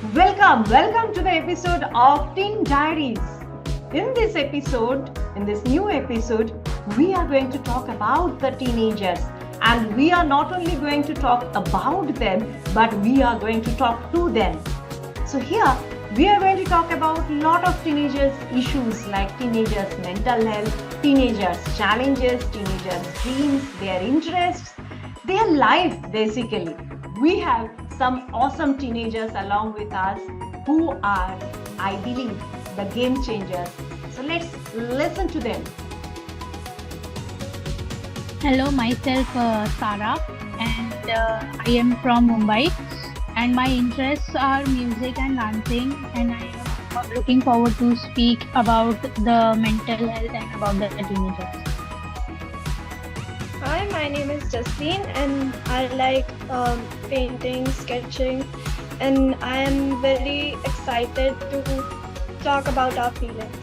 Welcome to the episode of Teen Diaries. In this new episode, we are going to talk about the teenagers. And we are not only going to talk about them, but we are going to talk to them. So here, we are going to talk about a lot of teenagers' issues like teenagers' mental health, teenagers' challenges, teenagers' dreams, their interests, their life basically. We have some awesome teenagers along with us who are, I believe, the game changers. So let's listen to them. Hello, myself Sara, and I am from Mumbai. And my interests are music and dancing, and I am looking forward to speak about the mental health and about the teenagers. Hi, my name is Justine and I like painting, sketching, and I am very excited to talk about our feelings.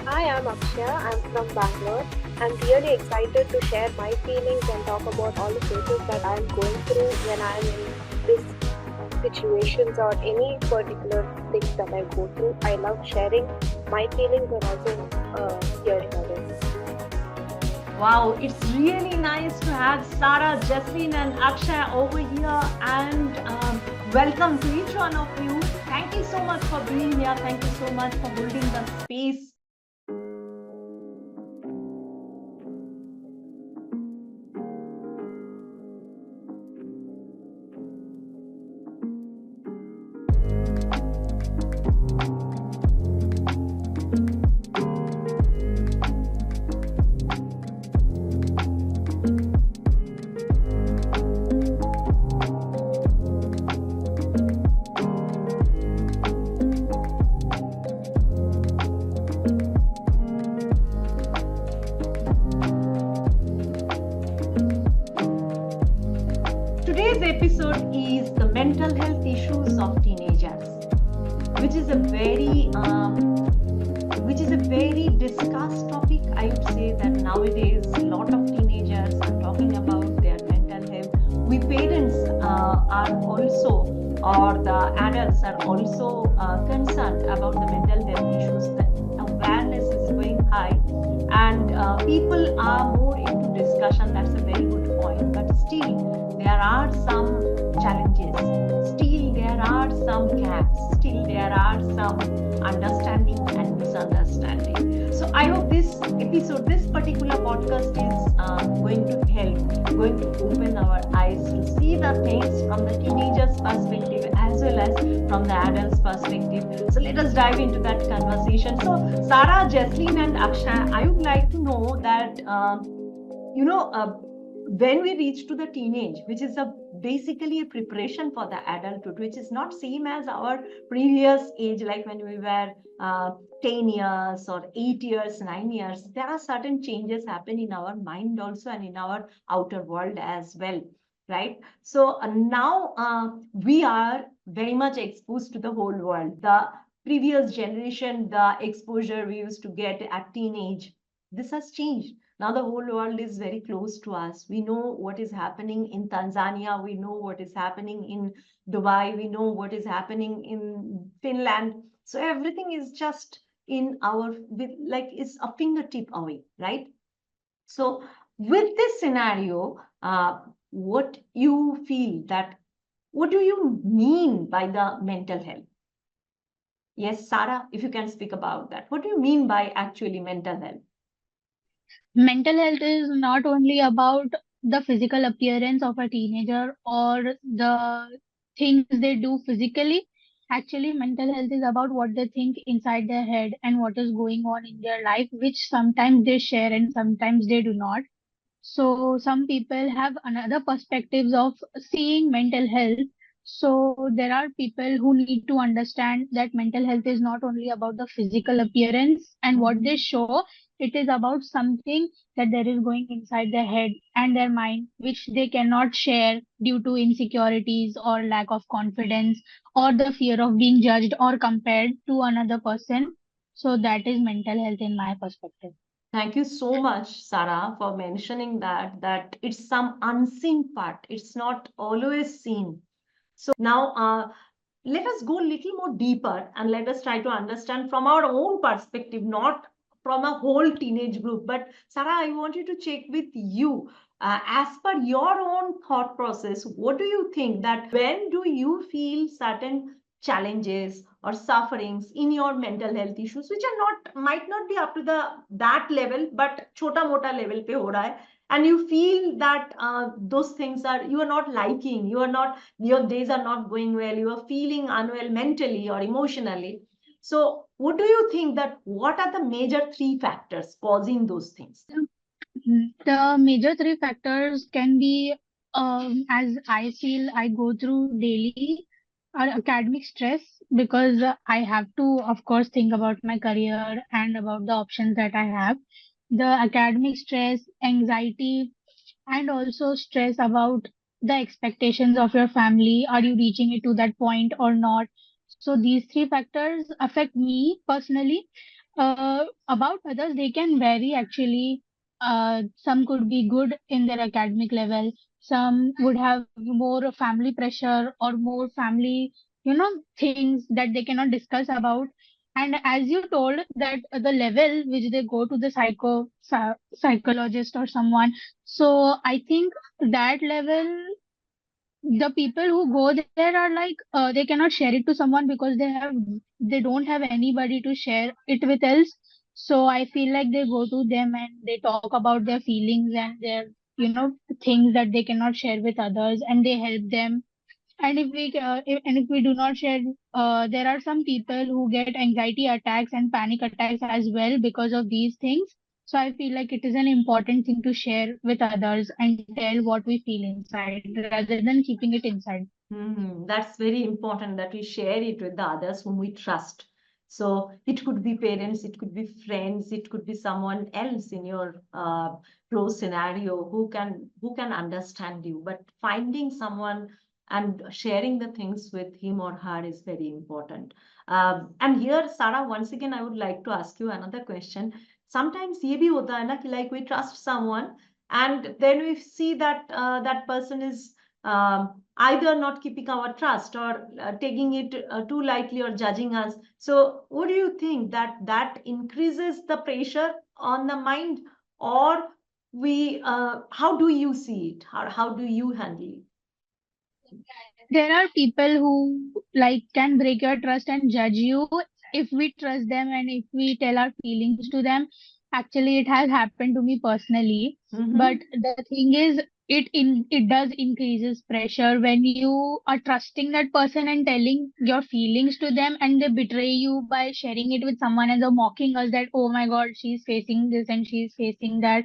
Hi, I'm Akshaya. I'm from Bangalore. I'm really excited to share my feelings and talk about all the phases that I'm going through when I'm in these situations or any particular things that I go through. I love sharing my feelings and also hearing others. Wow, it's really nice to have Sara, Jasleen, and Akshay over here. And welcome to each one of you. Thank you so much for being here. Thank you so much for holding the space. Today's episode is the mental health issues of teenagers, which is a very discussed topic. I would say that nowadays a lot of teenagers are talking about their mental health. We parents are also, or the adults are also concerned about the mental health issues. The awareness is going high, and people are more into discussion. That's a very good point, but still there are some challenges, still there are some gaps, still there are some understanding and misunderstanding. So I hope this particular podcast is going to open our eyes to see the things from the teenagers perspective as well as from the adults perspective. So let us dive into that conversation. So Sara, Jasleen, and Akshay, I would like to know that when we reach to the teenage, which is basically a preparation for the adulthood, which is not same as our previous age, like when we were 10 years or 8 years, 9 years, there are certain changes happen in our mind also and in our outer world as well, right? So now we are very much exposed to the whole world. The previous generation, the exposure we used to get at teenage, this has changed. Now the whole world is very close to us. We know what is happening in Tanzania. We know what is happening in Dubai. We know what is happening in Finland. So everything is just in our, like it's a fingertip away, right? So with this scenario, what do you mean by the mental health? Yes, Sara, if you can speak about that. What do you mean by actually mental health? Mental health is not only about the physical appearance of a teenager or the things they do physically. Actually, mental health is about what they think inside their head and what is going on in their life, which sometimes they share and sometimes they do not. So some people have another perspectives of seeing mental health. So there are people who need to understand that mental health is not only about the physical appearance and what they show, it is about something that there is going inside their head and their mind, which they cannot share due to insecurities or lack of confidence or the fear of being judged or compared to another person. So that is mental health in my perspective. Thank you so much, Sarah, for mentioning that it's some unseen part. It's not always seen. So now, let us go a little more deeper and let us try to understand from our own perspective, not from a whole teenage group. But Sarah, I want you to check with you. As per your own thought process, what do you think that when do you feel certain challenges or sufferings in your mental health issues, which are not might not be up to the that level, but chota mota level pe ho raha hai, and you feel that those things are you are not liking, you are not your days are not going well, you are feeling unwell mentally or emotionally. So, what do you think that what are the major three factors causing those things? The major three factors can be, as I feel I go through daily, are academic stress, because I have to, of course, think about my career and about the options that I have. The academic stress, anxiety, and also stress about the expectations of your family. Are you reaching it to that point or not? So these three factors affect me personally. About others, they can vary actually. Some could be good in their academic level, some would have more family pressure or more family, things that they cannot discuss about. And as you told that the level which they go to the psychologist or someone, so I think that level, the people who go there are like, they cannot share it to someone because they don't have anybody to share it with else. So I feel like they go to them and they talk about their feelings and their, things that they cannot share with others, and they help them. And if we do not share, there are some people who get anxiety attacks and panic attacks as well because of these things. So I feel like it is an important thing to share with others and tell what we feel inside rather than keeping it inside. That's very important that we share it with the others whom we trust. So it could be parents, it could be friends, it could be someone else in your close scenario who can understand you. But finding someone and sharing the things with him or her is very important. And here, Sarah, once again, I would like to ask you another question. Sometimes ये भी होता है ना कि like we trust someone and then we see that that person is either not keeping our trust or taking it too lightly or judging us. So, what do you think that that increases the pressure on the mind, or we? How do you see it? How do you handle it? There are people who like can break your trust and judge you if we trust them and if we tell our feelings to them. Actually, it has happened to me personally. But the thing is, it does increases pressure when you are trusting that person and telling your feelings to them, and they betray you by sharing it with someone and they're mocking us that, oh my god, she's facing this and she's facing that.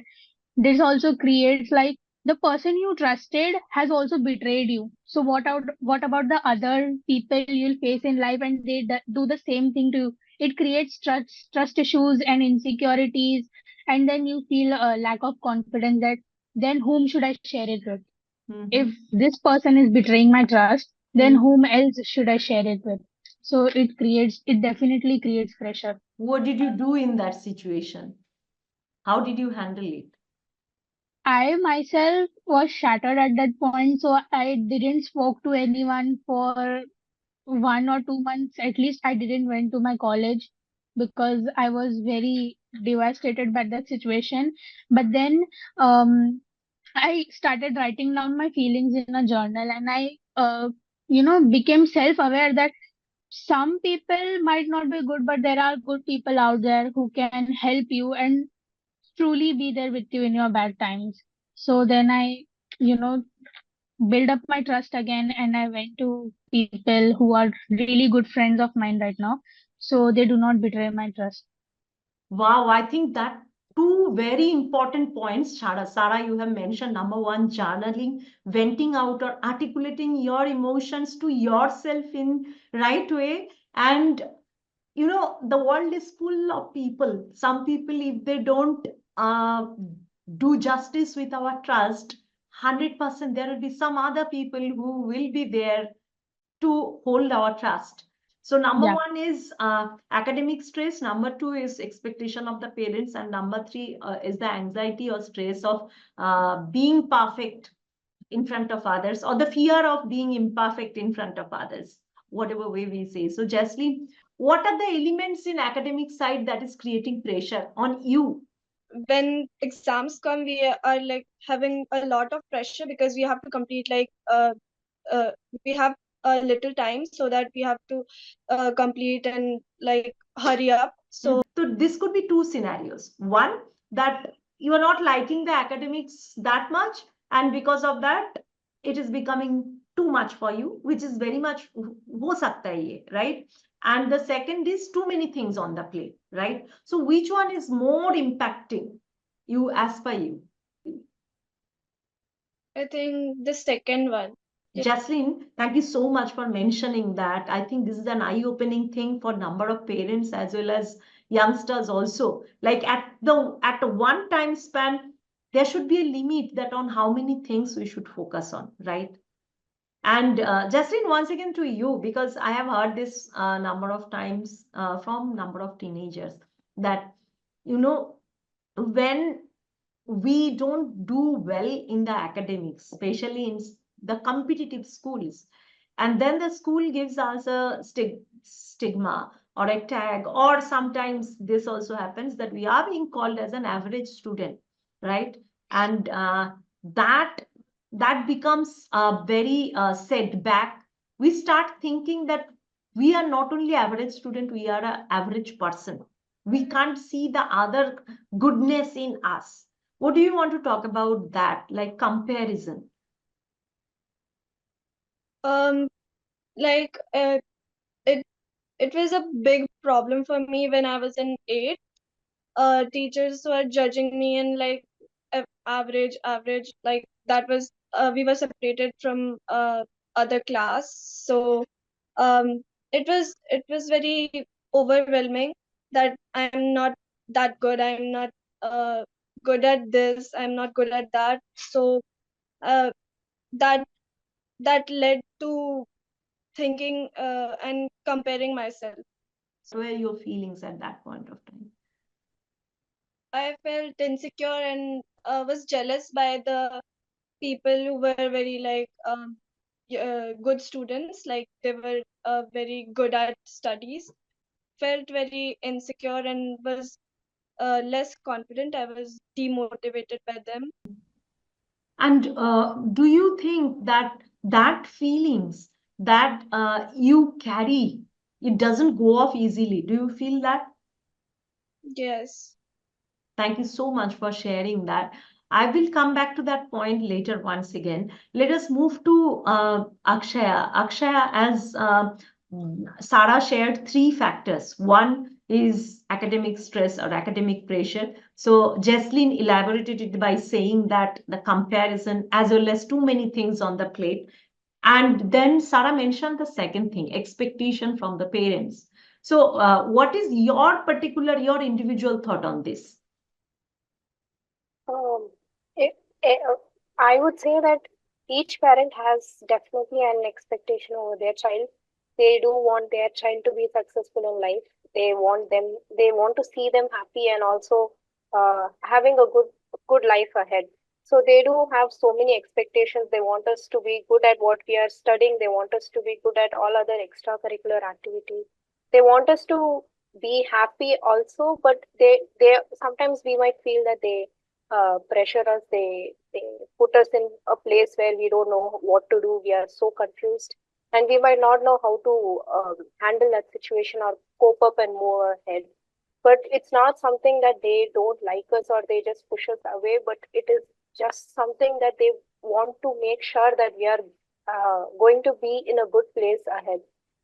This also creates like the person you trusted has also betrayed you. So what about the other people you'll face in life, and they do the same thing to you? It creates trust issues and insecurities, and then you feel a lack of confidence that then whom should I share it with? If this person is betraying my trust, then whom else should I share it with? So it definitely creates pressure. What did you do in that situation? How did you handle it? I myself was shattered at that point, so I didn't spoke to anyone for 1 or 2 months. At least I didn't went to my college because I was very devastated by that situation. But then I started writing down my feelings in a journal, and I became self-aware that some people might not be good, but there are good people out there who can help you and truly be there with you in your bad times. So then I, you know, build up my trust again, and I went to people who are really good friends of mine right now. So they do not betray my trust. Wow, I think that two very important points, Sarah, you have mentioned. Number one, journaling, venting out or articulating your emotions to yourself in right way. And the world is full of people. Some people, if they don't uh, do justice with our trust, 100% there will be some other people who will be there to hold our trust. So number Yeah. one is academic stress. Number two is expectation of the parents, and number three is the anxiety or stress of being perfect in front of others, or the fear of being imperfect in front of others. whatever way we say. So, Jaslyn, what are the elements in academic side that is creating pressure on you? When exams come, we are like having a lot of pressure because we have to complete like uh, we have a little time, so that we have to complete and like hurry up. So So this could be two scenarios. One, that you are not liking the academics that much, and because of that, it is becoming too much for you, which is very much ho sakta hai ye, right? And the second is too many things on the plate, right? So which one is more impacting you as per you? I think the second one. Jaslyn, thank you so much for mentioning that. I think this is an eye-opening thing for number of parents as well as youngsters also. Like at the one time span, there should be a limit that on how many things we should focus on, right? And Jaslyn, once again to you, because I have heard this number of times from number of teenagers that, you know, when we don't do well in the academics, especially in the competitive schools. And then the school gives us a stigma or a tag, or sometimes this also happens that we are being called as an average student, right? And that that becomes a very setback. We start thinking that we are not only average student, we are an average person. We can't see the other goodness in us. What do you want to talk about that, like comparison? Um, like it it was a big problem for me when I was in eighth. Teachers were judging me in like average, like that was we were separated from other class. So um it was very overwhelming that I'm not that good, I'm not uh good at this, I'm not good at that. So uh that that led to thinking and comparing myself. What were your feelings at that point of time? I felt insecure and was jealous by the people who were very like good students, like they were very good at studies. Felt very insecure and was less confident. I was demotivated by them. And do you think that that feelings that you carry, it doesn't go off easily? Do you feel that? Yes. Thank you so much for sharing that. I will come back to that point later once again. Let us move to Akshaya. Akshaya, as Sarah shared three factors. One is academic stress or academic pressure. So Jesslyn elaborated it by saying that the comparison as well as too many things on the plate. And then Sarah mentioned the second thing, expectation from the parents. So what is your individual thought on this? Um, it, it, I would say that each parent has definitely an expectation over their child. They do want their child to be successful in life. They want to see them happy and also having a good life ahead. So they do have so many expectations. They want us to be good at what we are studying. They want us to be good at all other extracurricular activities. They want us to be happy also, but they sometimes we might feel that they pressure us. They put us in a place where we don't know what to do. We are so confused, and we might not know how to handle that situation or cope up and move ahead. But it's not something that they don't like us or they just push us away. But it is just something that they want to make sure that we are going to be in a good place ahead.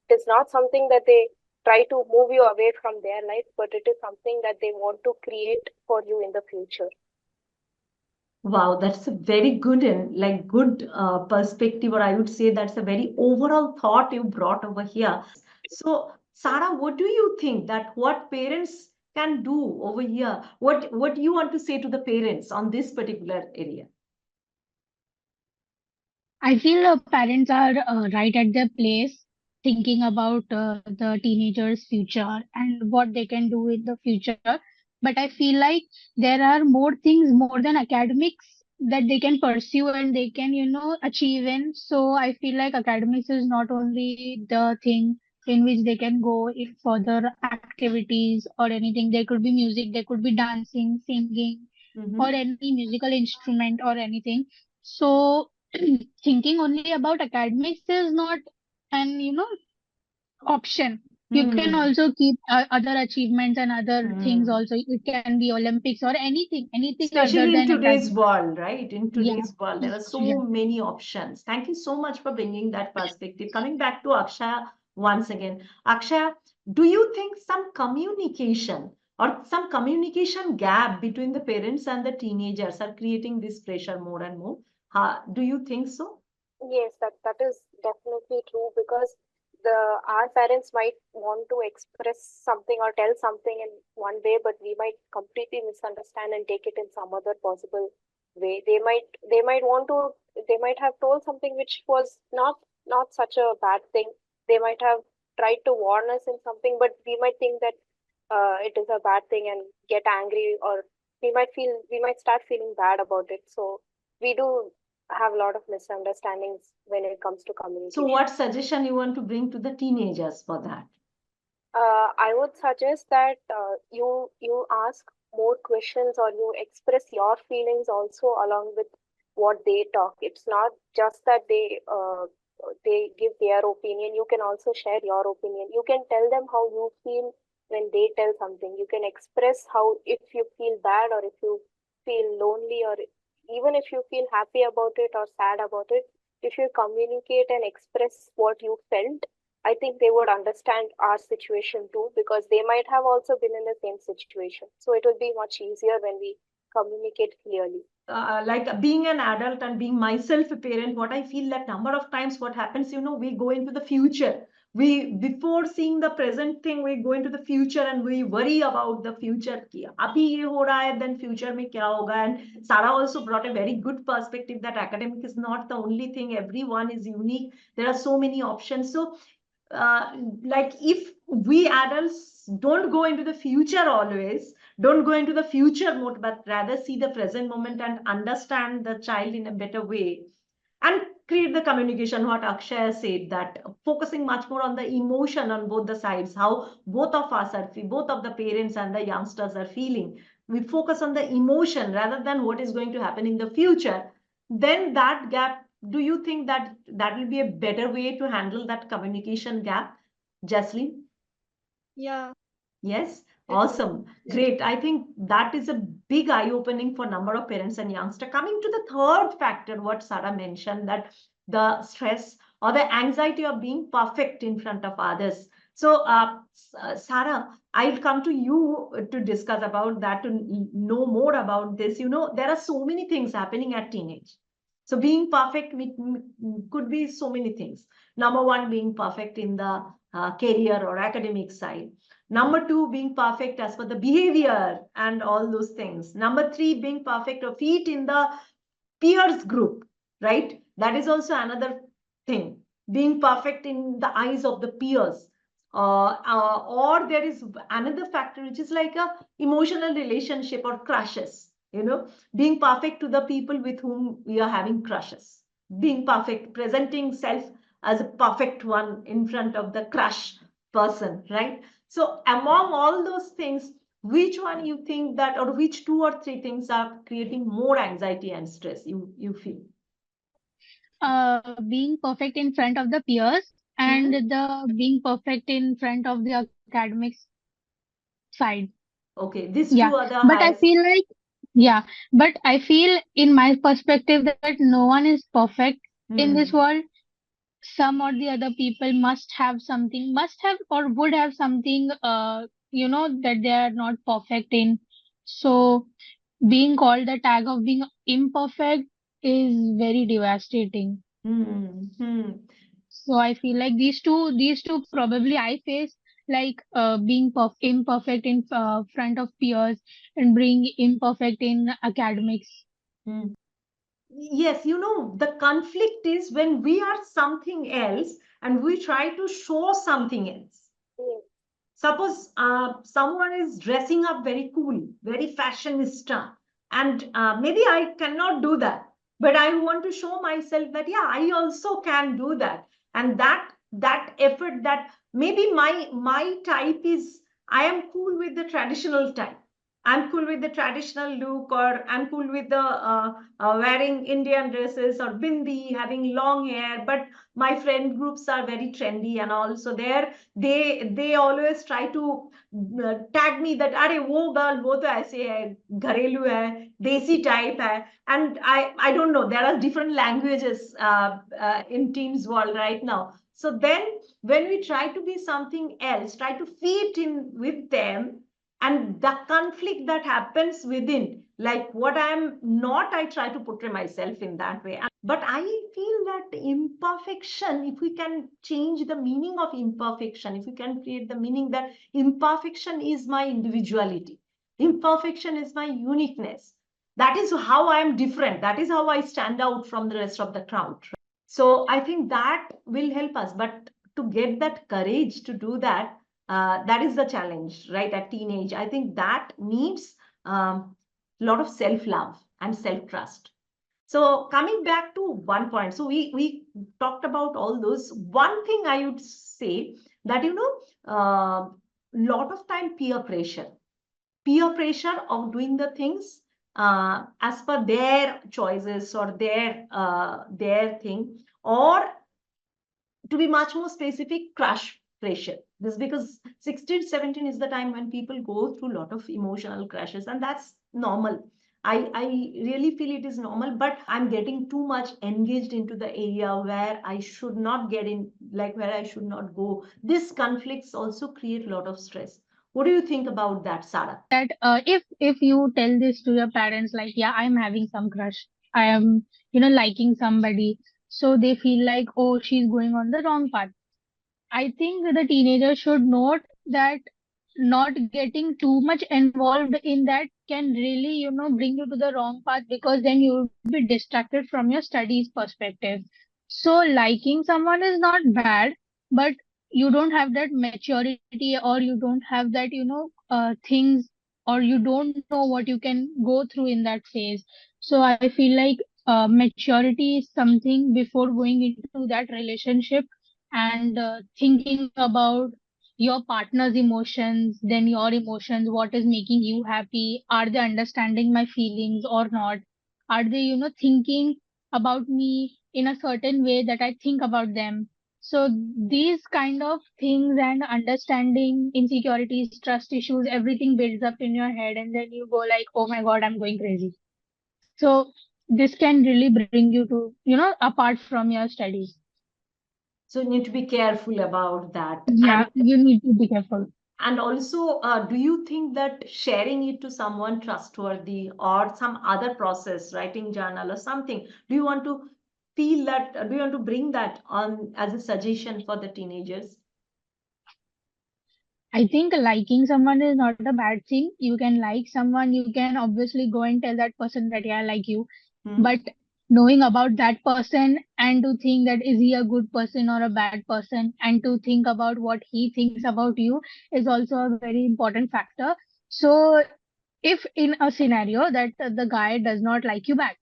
It is not something that they try to move you away from their life, but it is something that they want to create for you in the future. Wow, that's a very good and like good perspective, or I would say that's a very overall thought you brought over here. So, Sarah, what do you think that what parents can do over here? What do you want to say to the parents on this particular area? I feel parents are right at their place thinking about the teenagers' future and what they can do in the future. But I feel like there are more things more than academics that they can pursue and they can, achieve in. So I feel like academics is not only the thing in which they can go in further activities or anything. There could be music, there could be dancing, singing, or Mm-hmm. any musical instrument or anything. So thinking only about academics is not an, option. You can Hmm. also keep other achievements and other things Hmm. also. It can be Olympics or anything other Especially in than today's academics. world, right? In Yeah. today's world, there are Yeah. so many options. Thank you so much for bringing that perspective. Coming back to Akshaya once again. Akshaya, do you think some communication or some communication gap between the parents and the teenagers are creating this pressure more and more? Do you think so? Yes, that is definitely true because the our parents might want to express something or tell something in one way, but we might completely misunderstand and take it in some other possible way. They might want to they might have told something which was not such a bad thing. They might have tried to warn us in something, but we might think that it is a bad thing and get angry, or we might start feeling bad about it. So we do have a lot of misunderstandings when it comes to So, communication. what suggestion you want to bring to the teenagers for that? I would suggest that you ask more questions or you express your feelings also along with what they talk. It's not just that they give their opinion. You can also share your opinion. You can tell them how you feel when they tell something. You can express how if you feel bad or if you feel lonely or even if you feel happy about it or sad about it. If you communicate and express what you felt, I think they would understand our situation too because they might have also been in the same situation. So it will be much easier when we communicate clearly. Like being an adult and being myself a parent, what I feel that number of times what happens, we go into the future. We before seeing the present thing, we go into the future and we worry about the future. कि अभी ये हो रहा है, then future में क्या होगा? And Sarah also brought a very good perspective that academic is not the only thing. Everyone is unique. There are so many options. So like if we adults don't go into the future always, don't go into the future mode, but rather see the present moment and understand the child in a better way and create the communication, what Akshay said, that focusing much more on the emotion on both the sides, how both of us are both of the parents and the youngsters are feeling. We focus on the emotion rather than what is going to happen in the future. Then that gap, do you think that that will be a better way to handle that communication gap, Jaslyn? Yeah, Yes, it would. awesome. Great. I think that is a big eye-opening for number of parents and youngsters. Coming to the third factor, what Sarah mentioned, that the stress or the anxiety of being perfect in front of others. So, Sarah, I'll come to you to discuss about that, to know more about this. There are so many things happening at teenage. So, being perfect could be so many things. Number one, being perfect in the career or academic side. Number two, being perfect as for the behavior and all those things. Number three, being perfect or fit in the peers group, right? That is also another thing. Being perfect in the eyes of the peers. Or there is another factor which is like a emotional relationship or crushes. Being perfect to the people with whom we are having crushes. Being perfect, presenting self as a perfect one in front of the crush person, right? So among all those things, which one you think that, or which two or three things are creating more anxiety and stress you feel? Being perfect in front of the peers and Hmm? the being perfect in front of the academics side. Okay, these Yeah. two are the But I highest. feel like, yeah, but I feel in my perspective that no one is perfect in this Hmm. world. Some or the other people must have or would have something, that they are not perfect in. So being called the tag of being imperfect is very devastating. Hmm. Hmm. So I feel like these two probably I face, like being imperfect in front of peers and being imperfect in academics. Hmm. Yes, the conflict is when we are something else and we try to show something else. Yes, Suppose someone is dressing up very cool, very fashionista, And maybe I cannot do that, but I want to show myself that yeah, I also can do that. And that effort, that maybe my type is, I am cool with the traditional type, I'm cool with the traditional look, or I'm cool with the wearing Indian dresses or bindi, having long hair. But my friend groups are very trendy and all. So there they always try to tag me that, अरे वो girl वो तो ऐसे है, घरेलू है, देसी type है. And I don't know, there are different languages in teams world right now. So then when we try to be something else, try to fit in with them, and the conflict that happens within, like what I am not, I try to portray myself in that way. But I feel that imperfection, if we can change the meaning of imperfection, if we can create the meaning that imperfection is my individuality, imperfection is my uniqueness, that is how I am different, that is how I stand out from the rest of the crowd. So I think that will help us. But to get that courage to do that, that is the challenge, right? At teenage, I think that needs a lot of self-love and self-trust. So coming back to one point, so we talked about all those. One thing I would say that, lot of time peer pressure of doing the things as per their choices or their thing, or to be much more specific, crush pressure. This because 16 17 is the time when people go through a lot of emotional crashes, and that's normal. I really feel it is normal, but I'm getting too much engaged into the area where I should not get in, like where I should not go. These conflicts also create a lot of stress. What do you think about that, Sarah? That if you tell this to your parents, like, yeah, I'm having some crush, I am, liking somebody, so they feel like, oh, she's going on the wrong path. I think the teenager should note that not getting too much involved in that can really, bring you to the wrong path, because then you will be distracted from your studies perspective. So liking someone is not bad, but you don't have that maturity, or you don't have that, things, or you don't know what you can go through in that phase. So I feel like maturity is something before going into that relationship, and thinking about your partner's emotions, then your emotions, what is making you happy, are they understanding my feelings or not, are they, thinking about me in a certain way that I think about them. So these kind of things, and understanding insecurities, trust issues, everything builds up in your head, and then you go like, oh my god, I'm going crazy. So this can really bring you to, apart from your studies. So you need to be careful about that. Yeah, you need to be careful. And also, do you think that sharing it to someone trustworthy or some other process, writing journal or something, do you want to feel that, do you want to bring that on as a suggestion for the teenagers? I think liking someone is not a bad thing. You can like someone, you can obviously go and tell that person that, yeah, I like you. Hmm? But knowing about that person, and to think that is he a good person or a bad person, and to think about what he thinks about you, is also a very important factor. So if in a scenario that the guy does not like you back,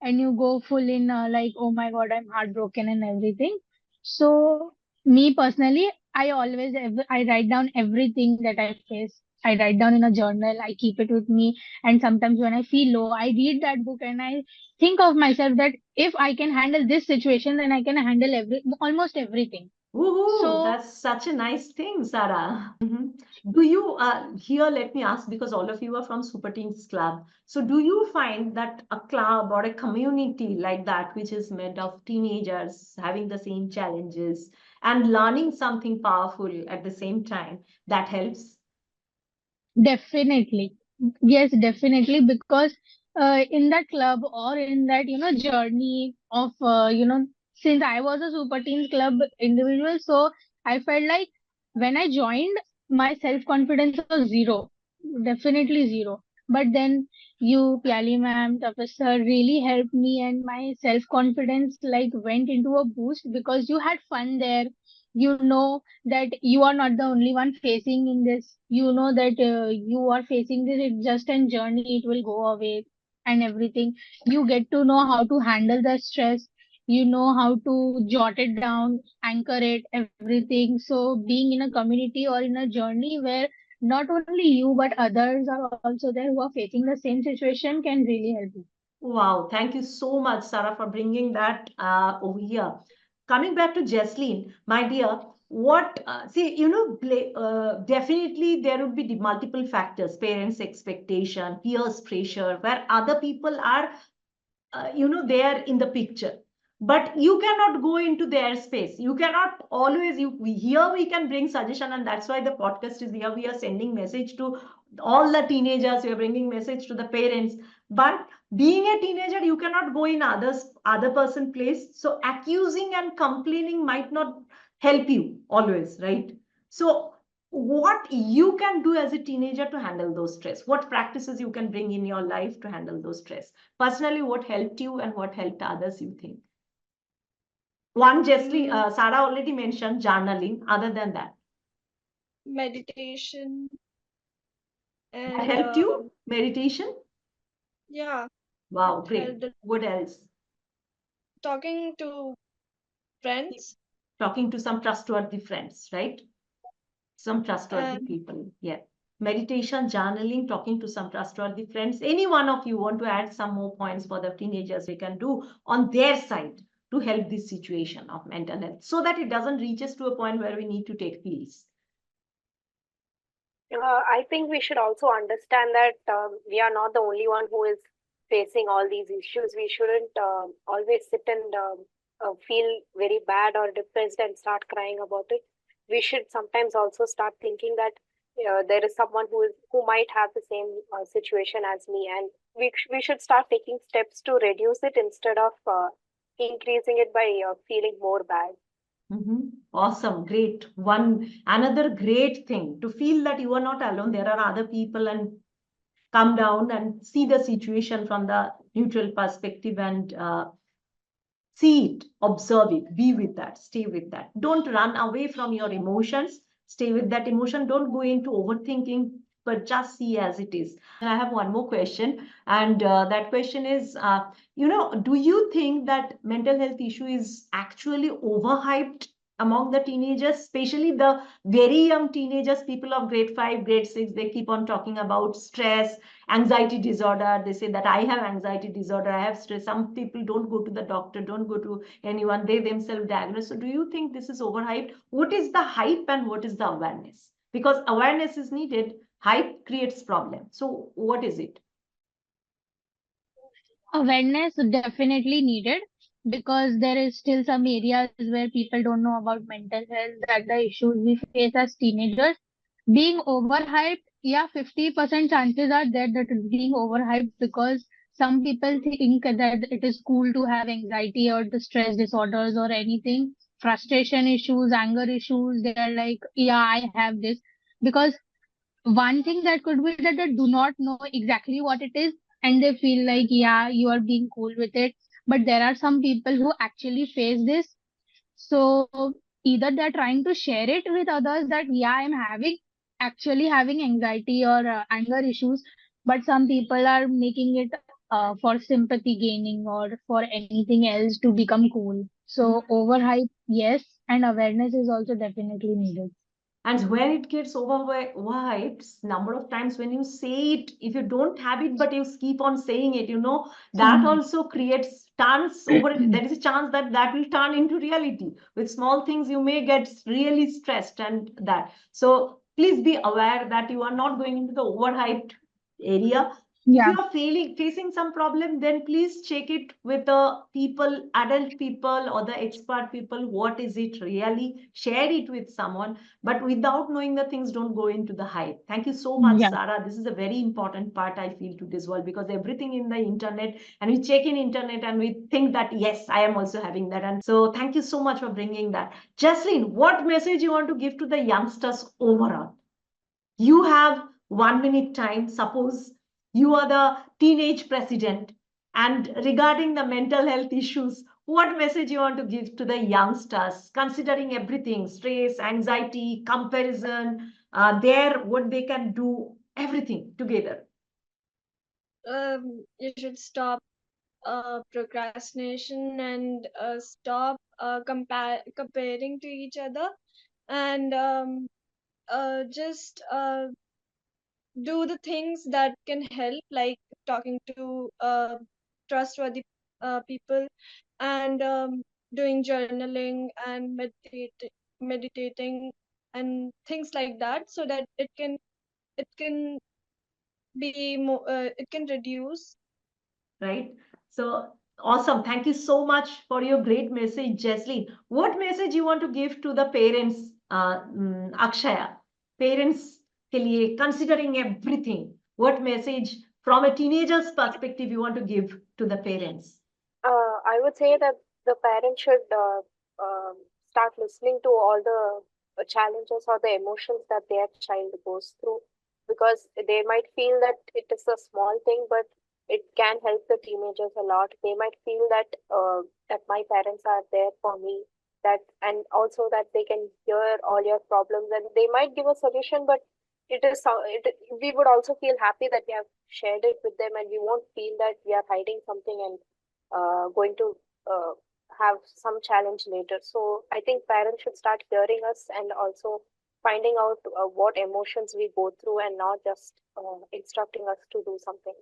and you go full in like, oh my god, I'm heartbroken and everything. So me personally, I write down everything that I face. I write down in a journal, I keep it with me. And sometimes when I feel low, I read that book, and I think of myself that if I can handle this situation, then I can handle almost everything. Woohoo! So That's such a nice thing, Sarah. Mhm. Do you here? Let me ask, because all of you are from Super Teens Club. So, do you find that a club or a community like that, which is made of teenagers having the same challenges and learning something powerful at the same time, that helps? definitely. Yes, definitely. Because in that club, or in that, journey of, since I was a Super Teens Club individual, so I felt like when I joined, my self-confidence was zero. Definitely zero. But then you, Pyali ma'am, Professor, really helped me, and my self-confidence like went into a boost, because you had fun there. You know that you are not the only one facing in this. You know that you are facing this, it's just a journey, it will go away. and everything. You get to know how to handle the stress, you know how to jot it down, anchor it, everything. So being in a community or in a journey where not only you but others are also there who are facing the same situation can really help you. Wow, thank you so much, Sarah, for bringing that over here. Coming back to Jesslyn, my dear, what, see, definitely there would be multiple factors, parents' expectation, peers' pressure, where other people are they are in the picture, but you cannot go into their space. You cannot always here we can bring suggestion, and that's why the podcast is here. We are sending message to all the teenagers, we are bringing message to the parents, but being a teenager you cannot go in other person place, so accusing and complaining might not help you always, right? So what you can do as a teenager to handle those stress, what practices you can bring in your life to handle those stress personally, what helped you and what helped others, you think? One, Jessley, Sarah already mentioned journaling. Other than that, Meditation that and helped you? Meditation? yeah, Wow, it great. helped. What else? Talking to friends Talking to some trustworthy friends, right? Some trustworthy and people. Yeah. Meditation, journaling, talking to some trustworthy friends. Any one of you want to add some more points for the teenagers we can do on their side to help this situation of mental health so that it doesn't reach us to a point where we need to take pills? I think we should also understand that we are not the only one who is facing all these issues. We shouldn't always sit and feel very bad or depressed and start crying about it. We should sometimes also start thinking that there is someone who might have the same situation as me, and we should start taking steps to reduce it instead of increasing it by feeling more bad. Awesome, great. Another great thing to feel that you are not alone. There are other people, and come down and see the situation from the neutral perspective and see it, observe it, be with that, stay with that. Don't run away from your emotions. Stay with that emotion. Don't go into overthinking, but just see as it is. I have one more question, and that question is, do you think that mental health issue is actually overhyped among the teenagers, especially the very young teenagers, people of grade 5, grade 6? They keep on talking about stress, anxiety disorder. They say that I have anxiety disorder, I have stress. Some people don't go to the doctor, don't go to anyone, they themselves diagnose. So do you think this is overhyped? What is the hype and what is the awareness? Because awareness is needed, hype creates problem. So what is it? Awareness definitely needed because there is still some areas where people don't know about mental health, that the issues we face as teenagers. Being overhyped, yeah, 50% chances are there that it's being overhyped because some people think that it is cool to have anxiety or the stress disorders or anything, frustration issues, anger issues. They are like, yeah, I have this. Because one thing that could be that they do not know exactly what it is and they feel like, yeah, you are being cool with it. But there are some people who actually face this. So either they're trying to share it with others that, yeah, I'm actually having anxiety or anger issues, but some people are making it for sympathy gaining or for anything else to become cool. So overhype, yes, and awareness is also definitely needed. And when it gets overhyped, number of times when you say it, if you don't have it, but you keep on saying it, that also creates turns over. There is a chance that that will turn into reality. With small things, you may get really stressed and that. So please be aware that you are not going into the overhyped area. If Yeah. you are facing some problem, then please check it with the people, adult people or the expert people. What is it really? Share it with someone, but without knowing the things, don't go into the hype. Thank you so much, Yeah. Sarah. This is a very important part, I feel, to this world, because everything in the internet, and we check in internet and we think that yes, I am also having that. And so thank you so much for bringing that. Jesslyn, what message you want to give to the youngsters overall? You have 1 minute time. Suppose you are the teenage president, and regarding the mental health issues, what message you want to give to the youngsters, considering everything, stress, anxiety, comparison, what they can do, everything together? you should stop procrastination and stop comparing to each other, and just do the things that can help, like talking to trustworthy people, and doing journaling and meditating and things like that, so that it can be more, it can reduce. Right? So awesome. Thank you so much for your great message, Jesslyn. What message you want to give to the parents, Akshaya? Parents के लिए, considering everything, what message from a teenager's perspective you want to give to the parents? I would say that the parents should start listening to all the challenges or the emotions that their child goes through, because they might feel that it is a small thing, but it can help the teenagers a lot. They might feel that my parents are there for me, that and also that they can hear all your problems and they might give a solution, but we would also feel happy that we have shared it with them, and we won't feel that we are hiding something and going to have some challenge later. So I think parents should start hearing us and also finding out what emotions we go through and not just instructing us to do something.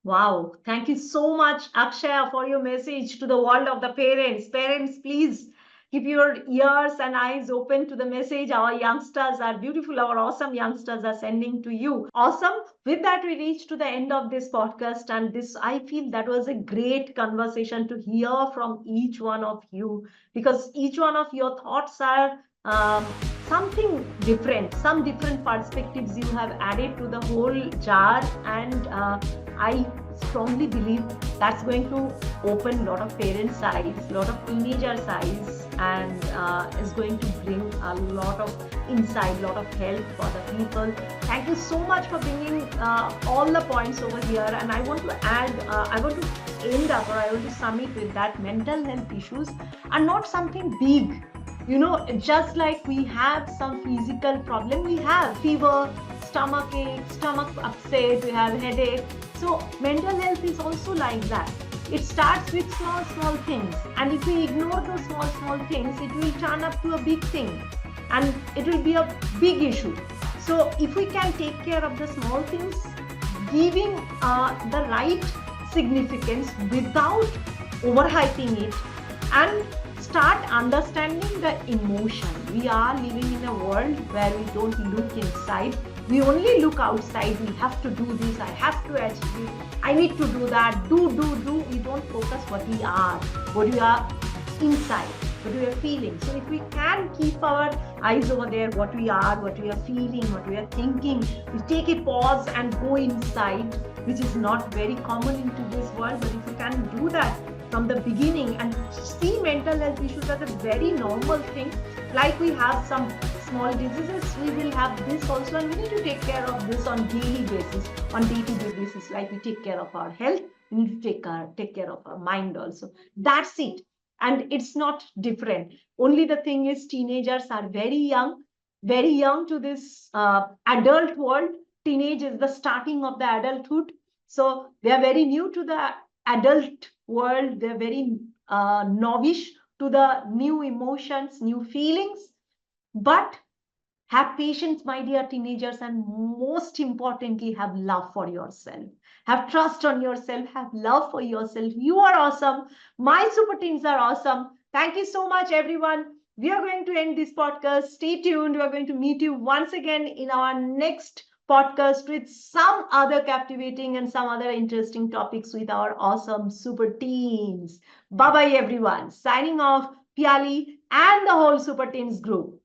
Wow. Thank you so much, Akshaya, for your message to the world of the parents. Parents, please keep your ears and eyes open to the message our youngsters, our beautiful, our awesome youngsters are sending to you. Awesome. With that, we reach to the end of this podcast. And this, I feel that was a great conversation to hear from each one of you, because each one of your thoughts are something different, some different perspectives you have added to the whole jar. And I strongly believe that's going to open a lot of parents' eyes, a lot of teenagers' eyes, and is going to bring a lot of insight, a lot of help for the people. Thank you so much for bringing all the points over here. And I want to add, I want to end up, or I want to sum it with that mental health issues are not something big. You know, just like we have some physical problem, we have fever, stomach ache, stomach upset, we have headache. So mental health is also like that. It starts with small things, and if we ignore those small things, it will turn up to a big thing, and it will be a big issue. So if we can take care of the small things, giving the right significance without overhyping it, and start understanding the emotion. We are living in a world where we don't look inside. We only look outside. We have to do this. I have to achieve. I need to do that. Do. We don't focus what we are inside, what we are feeling. So if we can keep our eyes over there, what we are feeling, what we are thinking, we take a pause and go inside, which is not very common in today's world. But if we can do that from the beginning and see mental health issues as a very normal thing, like we have some small diseases, we will have this also, and we need to take care of this on daily basis, on day-to-day basis. Like we take care of our health, we need to take care of our mind also. That's it. And it's not different. Only the thing is, teenagers are very young to this adult world. Teenage is the starting of the adulthood. So they are very new to the adult world. They're very novice to the new emotions, new feelings. But have patience, my dear teenagers, and most importantly, have love for yourself. Have trust on yourself, have love for yourself. You are awesome. My super teens are awesome. Thank you so much, everyone. We are going to end this podcast. Stay tuned. We are going to meet you once again in our next podcast with some other captivating and some other interesting topics with our awesome super teens. Bye bye, everyone. Signing off, Piali and the whole super teens group.